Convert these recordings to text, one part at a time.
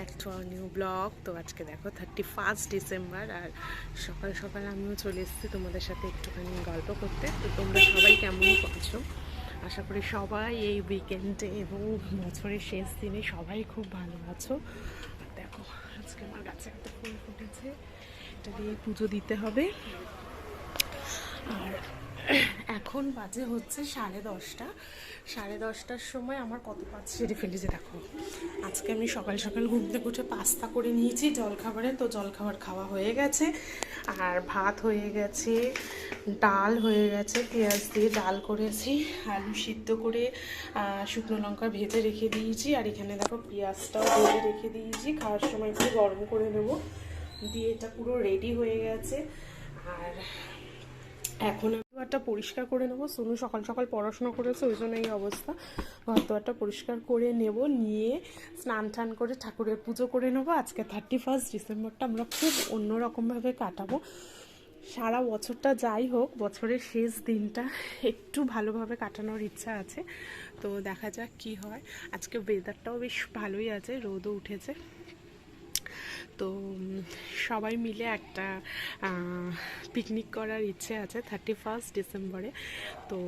Back to our new blog. তো আজকে দেখো 31 ডিসেম্বর, আর সকাল সকাল আমিও চলে এসেছি তোমাদের সাথে একটুখানি গল্প করতে। তো তোমরা সবাই কেমন করছো? আশা করি সবাই এই উইকেন্ডে এবং বছরের শেষ দিনে সবাই খুব ভালো আছো। আর দেখো আজকে আমার গাছে একটা ফুল ফুটেছে, এটা দিয়ে পুজো দিতে হবে। আর এখন বাজে হচ্ছে 10:30। 10:30টার সময় আমার কত কাজ সেরে ফেলেছে দেখো। আজকে আমি সকাল সকাল ঘুম থেকে উঠে পাস্তা করে নিয়েছি জলখাবারে, তো জলখাবার খাওয়া হয়ে গেছে। আর ভাত হয়ে গেছে, ডাল হয়ে গেছে, পেঁয়াজ দিয়ে ডাল করেছি, আলু সিদ্ধ করে শুকনো লঙ্কা ভেজে রেখে দিয়েছি। আর এখানে দেখো পেঁয়াজটাও ভেজে রেখে দিয়েছি, খাওয়ার সময় একটু গরম করে নেবো। দিয়ে এটা পুরো রেডি হয়ে গেছে। আর এখন ঘরটা পরিষ্কার করে নেবো। সোনু সকাল সকাল পড়াশোনা করেছে, ওই জন্য এই অবস্থা। ঘরটা পরিষ্কার করে নেব, নিয়ে স্নান টান করে ঠাকুরের পুজো করে নেবো। আজকে 31 ডিসেম্বরটা আমরা খুব অন্যরকমভাবে কাটাবো। সারা বছরটা যাই হোক, বছরের শেষ দিনটা একটু ভালোভাবে কাটানোর ইচ্ছা আছে। তো দেখা যাক কি হয়। আজকে ওয়েদারটাও বেশ ভালোই আছে, রোদও উঠেছে। তো সবাই মিলে একটা পিকনিক করার ইচ্ছে আছে 31 ডিসেম্বরে। তো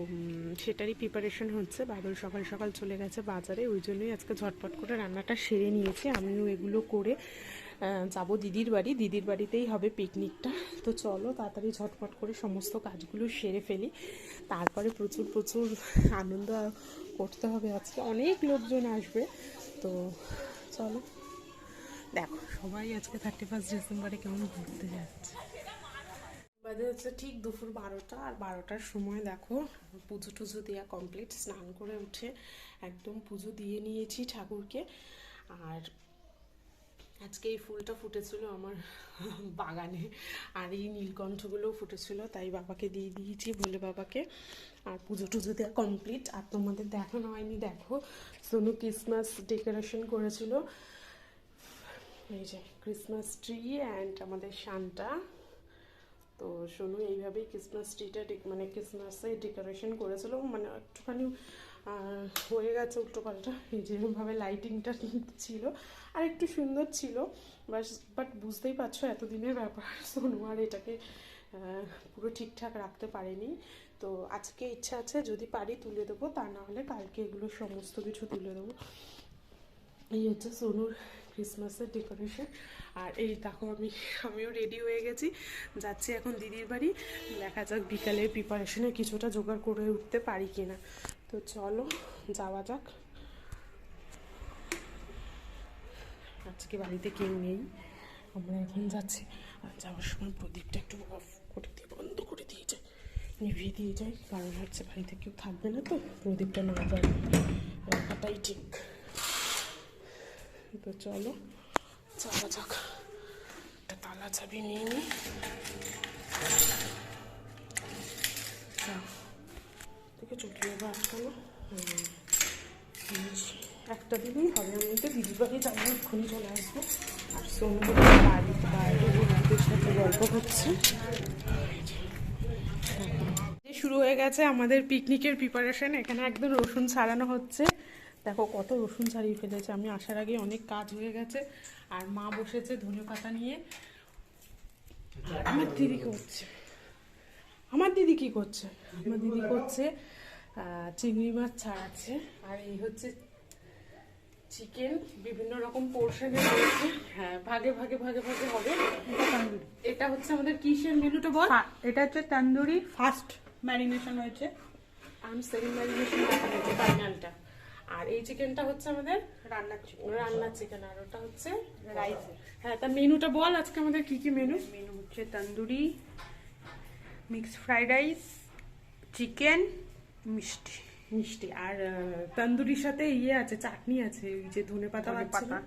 সেটারই প্রিপারেশন হচ্ছে। বাদল সকাল সকাল চলে গেছে বাজারে, ওই জন্যই আজকে ঝটপট করে রান্নাটা সেরে নিয়েছি। আমিও এগুলো করে যাব দিদির বাড়ি। দিদির বাড়িতেই হবে পিকনিকটা। তো চলো তাড়াতাড়ি ঝটপট করে সমস্ত কাজগুলো সেরে ফেলি, তারপরে প্রচুর প্রচুর আনন্দ করতে হবে। আজকে অনেক লোকজন আসবে, তো চলো। দেখো সবাই আজকে 31 ডিসেম্বরে কেমন ঘুরতে যাচ্ছে। বাজে হচ্ছে ঠিক দুপুর 12টা। আর 12টার সময় দেখো পুজো টুজো দেওয়া কমপ্লিট। স্নান করে উঠে একদম পুজো দিয়ে নিয়েছি ঠাকুরকে। আর আজকে এই ফুলটা ফুটেছিল আমার বাগানে, আর এই নীলকণ্ঠগুলোও ফুটেছিল, তাই বাবাকে দিয়ে দিয়েছি, বলে বাবাকে। আর পুজো টুজো দেওয়া কমপ্লিট। আর তোমাদের দেখানো হয়নি, দেখো সোনু ক্রিসমাস ডেকোরেশন করেছিল। এই যে ক্রিসমাস ট্রি অ্যান্ড আমাদের সান্টা। তো সোনু এইভাবেই ক্রিসমাস ট্রিটা মানে ক্রিসমাসে ডেকোরেশন করেছিল, মানে একটুখানি হয়ে গেছে উল্টো পাল্টা। এই যেভাবে লাইটিংটা ছিল আর একটু সুন্দর ছিল, বাট বুঝতেই পারছো এতদিনের ব্যাপার, সোনু আর এটাকে পুরো ঠিকঠাক রাখতে পারেনি। তো আজকে ইচ্ছা আছে যদি পারি তুলে দেবো, তা না হলে কালকে এগুলো সমস্ত কিছু তুলে দেবো। এই হচ্ছে সোনুর ক্রিসমাসের ডেকোরেশন। আর এই দেখো আমিও রেডি হয়ে গেছি, যাচ্ছি এখন দিদির বাড়ি। দেখা যাক বিকালের প্রিপারেশনে কিছুটা জোগাড় করে উঠতে পারি কিনা। তো চলো যাওয়া যাক। আজকে বাড়িতে কেউ নেই, আমরা এখন যাচ্ছি। আর যাওয়ার সময় প্রদীপটা একটু অফ করে দিয়ে বন্ধ করে দিয়ে যাই, নিভিয়ে দিয়ে যাই, কারণ হচ্ছে বাড়িতে কেউ থাকবে না, তো প্রদীপটা না যায় রাখাটাই ঠিক। তো চলো যাওয়া যাক। একটা তালা চাবি নিয়ে নিই। থেকে চলে যাবো আজকালো। একটা দিনই হবে, আমি তো দিদির বাড়ি যাবো, এক্ষুনি চলে আসবো। আর সোনু বাড়িতে বাইরে বন্ধুদের সাথে গল্প করছে। শুরু হয়ে গেছে আমাদের পিকনিকের প্রিপারেশন। এখানে একদম রসুন ছাড়ানো হচ্ছে। দেখো কত রসুন ছাড়িয়ে ফেলেছে, আমি আসার আগে অনেক কাজ হয়ে গেছে। আর মা বসেছে ধনেপাতা নিয়ে। আমার দিদি করছে, আমার দিদি কি করছে? আমার দিদি করছে চিংড়ি মাছ ছাড়াচ্ছে। আর এই হচ্ছে চিকেন, বিভিন্ন রকম পোর্শনে রয়েছে। হ্যাঁ, ভাগে ভাগে ভাগে ভাগে হবে। এটা হচ্ছে আমাদের কিসের মেনুটা বল? এটা হচ্ছে তন্দুরি ফার্স্ট ম্যারিনেশন হয়েছে, আমি সেকেন্ড ম্যারিনেশন হয়েছে ফাইনালটা। আর এই চিকেনটা হচ্ছে আমাদের রান্নার চিকেন, আর ওটা হচ্ছে রাইস। হ্যাঁ, তা মেনুটা বল আজকে আমাদের কি কি মেনু? মেনু হচ্ছে tandoori, mixed fried rice, chicken, মিষ্টি। মিষ্টি। আর তন্দুরির সাথে আছে, চাটনি আছে, ওই যে ধনেপাতা পাতা।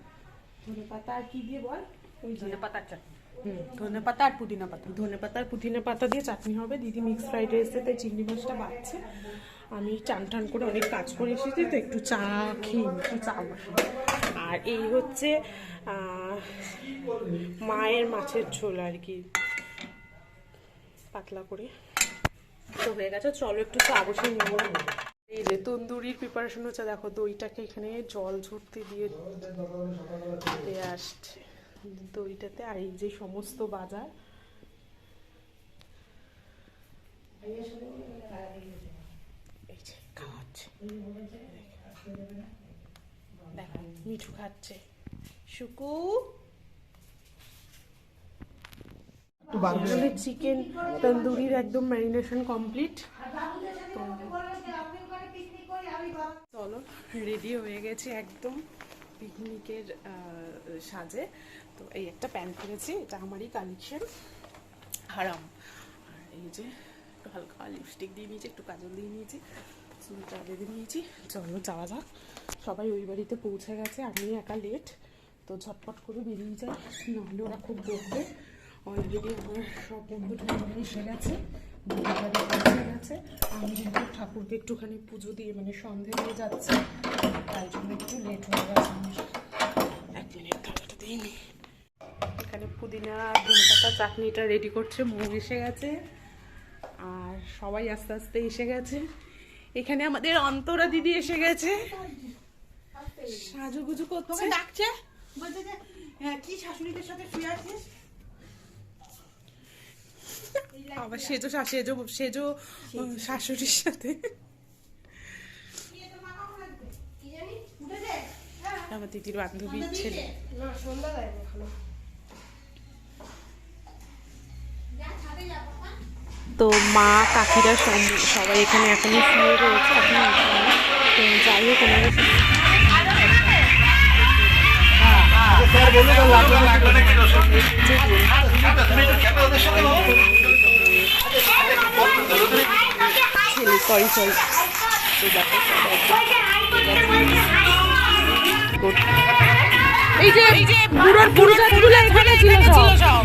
ধনেপাতা আর কি দিয়ে বল? ওই ধনে পাতার চাটনি, ধনে পাতা আর পুদিনা পাতা। ধনেপাতা আর পুদিনা পাতা দিয়ে চাটনি হবে। দিদি মিক্সড ফ্রাইড রাইসে তাই চিংড়ি মাছটা বাড়ছে। আমি চান টান করে অনেক কাজ করে এসেছি, তো একটু চা খেয়ে একটু চা বসে। আর এই হচ্ছে মায়ের মাছের ঝোল আর কি, পাতলা করে। তো হয়ে গেছে, চলো একটু চা বসে নেবো। এই যে তন্দুরির প্রিপারেশন হচ্ছে, দেখো দইটাকে এখানে জল ঝরতে দিয়ে আসছে দইটাতে, আর এই যে সমস্ত বাজার এই যে খাওয়াচ্ছে, দেখো মিঠু খাচ্ছে, শুকু চিকেন তন্দুরির একদম ম্যারিনেশন কমপ্লিট। চলো রেডি হয়ে গেছি একদম পিকনিকের সাজে। তো এই একটা প্যান্ট পরেছি, এটা আমারই কালেকশন, হারাম। আর এই যে একটু হালকা লিপস্টিক দিয়ে নিয়েছি, একটু কাজল দিয়ে নিয়েছি, চুলটা বেঁধে নিয়েছি। চলো যাওয়া যাক। সবাই ওই বাড়িতে পৌঁছে গেছে, আমি একা লেট, তো ঝটপট করে বেরিয়ে যাই, নাহলে ওরা খুব বকবে। অলরেডি আমার সব বন্ধু ঠাকুরা এসে গেছে, বাড়ি পৌঁছে গেছে। আমি যেহেতু ঠাকুরকে একটুখানি পুজো দিয়ে মানে সন্ধে দিয়ে যাচ্ছি, তাই জন্য একটু লেট হয়ে গেছে আমার। 1 মিনিট খাবারটা দিইনি। এখানে পুদিনা ধনেপাতা চাটনিটা রেডি করছে, মৌ এসে গেছে, আর সবাই আস্তে আস্তে এসে গেছে। এখানে আমাদের অন্তরা দিদি এসে গেছে, সাজুগুজু করছে, ডাকছে, বলছে যে কি শাশুড়িদের সাথে শুয়ে আছিস। আবার সেজো সেজো শাশুড়ির সাথে। আমার দিদির বান্ধবীর ছেলে। তো মা কাকিরা সবাই এখানে এখনই শুয়ে রয়েছে, এখন যাই হোক ওনারা ছেলে এই যে বুড়োর গাছগুলো এখানে ছিল সব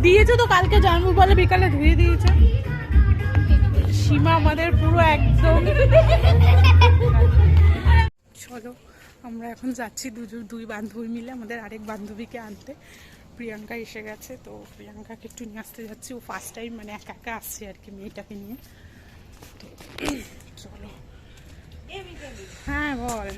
দিয়েছে, তো কালকে জন্ম বলে বিকালে ধুয়ে দিয়েছে। সীমা আমাদের পুরো একদম। চলো আমরা এখন যাচ্ছি দুই বান্ধবী মিলে আমাদের আরেক বান্ধবীকে আনতে। প্রিয়াঙ্কা এসে গেছে, তো প্রিয়াঙ্কাকে একটু নিয়ে আসতে যাচ্ছি। ও ফার্স্ট টাইম মানে একা একা আসছে আর কি মেয়েটাকে নিয়ে। তো চলো। হ্যাঁ বল।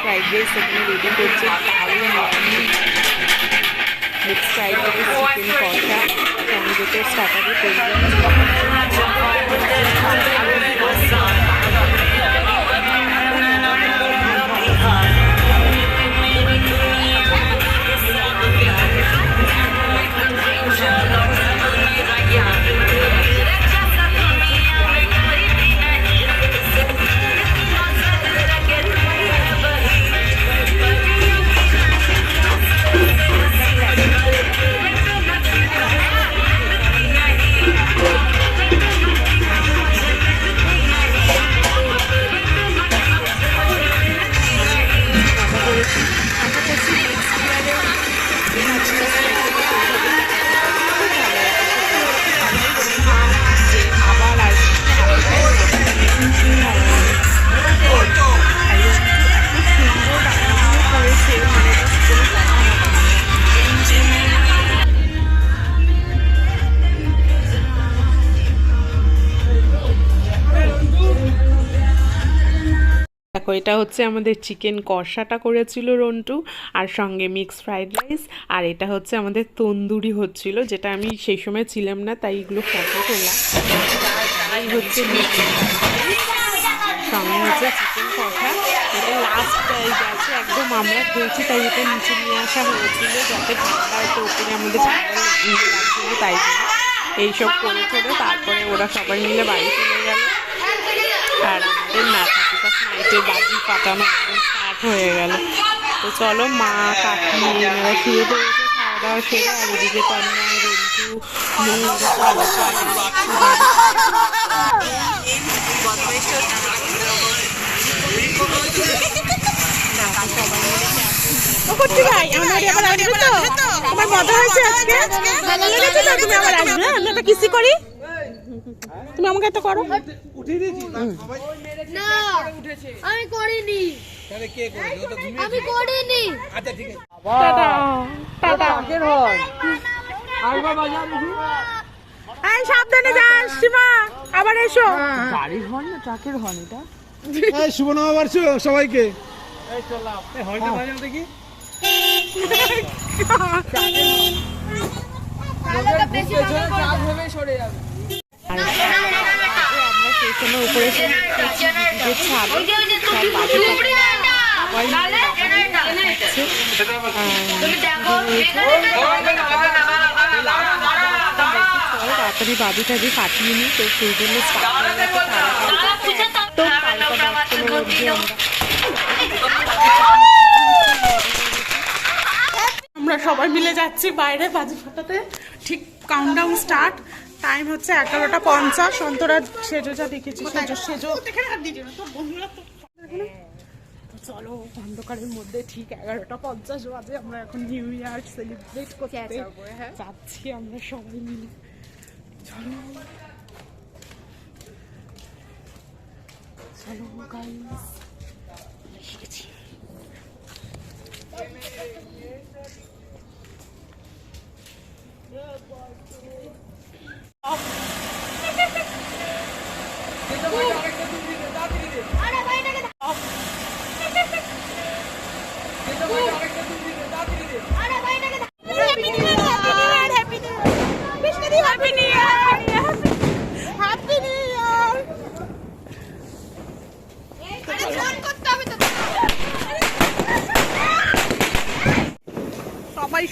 ফ্রাইড রাইস এখানে রেডি করছে, মিক্স ফ্রাইড রাইস, চিকেন কষা, সঙ্গে স্টার্টারে তৈরি। দেখো এটা হচ্ছে আমাদের চিকেন কষাটা করেছিল রন্টু, আর সঙ্গে মিক্স ফ্রাইড রাইস, আর এটা হচ্ছে আমাদের তন্দুরি হচ্ছিল, যেটা আমি সেই সময় ছিলাম না তাই এগুলো ফটো করলাম। এই হচ্ছে সঙ্গে হচ্ছে চিকেন কষা, এটা লাস্ট গেছে একদম আমরা খেয়েছি, তাই এটা নিচে নিয়ে আসা হয়েছিল যাতে ঠান্ডা হয়তো ওপরে আমাদের ঠান্ডা লাগছিল, তাই জন্য এইসব করেছিল। তারপরে ওরা সবাই মিলে বাড়ি চলে গেল, আর আমাদের না নাইটে বাজি ফাটানো স্টার্ট হয়ে গেল। তো চলো মা কাকি এনারা শুয়ে পড়েছে খাওয়া দাওয়া সেরে, আর এদিকে তন্ময় রন্টু ভাই আমার আবার আসবে তো, আমার মজা হয়েছে আজকে, ভালো লেগেছে তো, তুমি আবার আসবে। আমি একটা কিসি করি, তুমি আমাকে একটা করো। না আমি করিনি, আমি করিনি। Tata tata. এই সাবধানে যাস সীমা, আবার এসো। শুভ নববর্ষ সবাইকে। তাড়াতাড়ি বাদিটা দিয়ে কাটিয়ে নি, তো সেই জন্য আমরা সবাই মিলে যাচ্ছি বাইরে বাজি ফাটাতে। ঠিক কাউন্টডাউন স্টার্ট, টাইম হচ্ছে 11:50। অন্তরা সেজো যা দেখেছি সেজো তো চলো, অন্ধকারের মধ্যে ঠিক 11:50 বাজে। আমরা এখন নিউ ইয়ার সেলিব্রেট করতে যাচ্ছি আমরা সবাই মিলে। চলো চলো গাইস, এসে গেছি।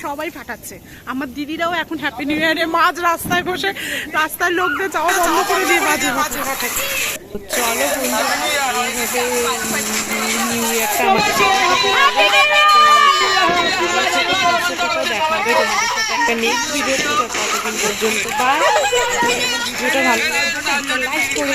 সবাই ফাটাচ্ছে। আমার দিদিরাও এখন হ্যাপি নিউ ইয়ারে মাঝ রাস্তায় বসে রাস্তার লোকদের যাওয়া বন্ধ করে দিয়ে বাজে ফাটাচ্ছে। চলো নিউ ইয়ারটা দেখা হবে তোমাদের সাথে একটা নেক্সট ভিডিও। ততদিন পর্যন্ত বাই। ভিডিওটা ভালো লাগলে লাইক করে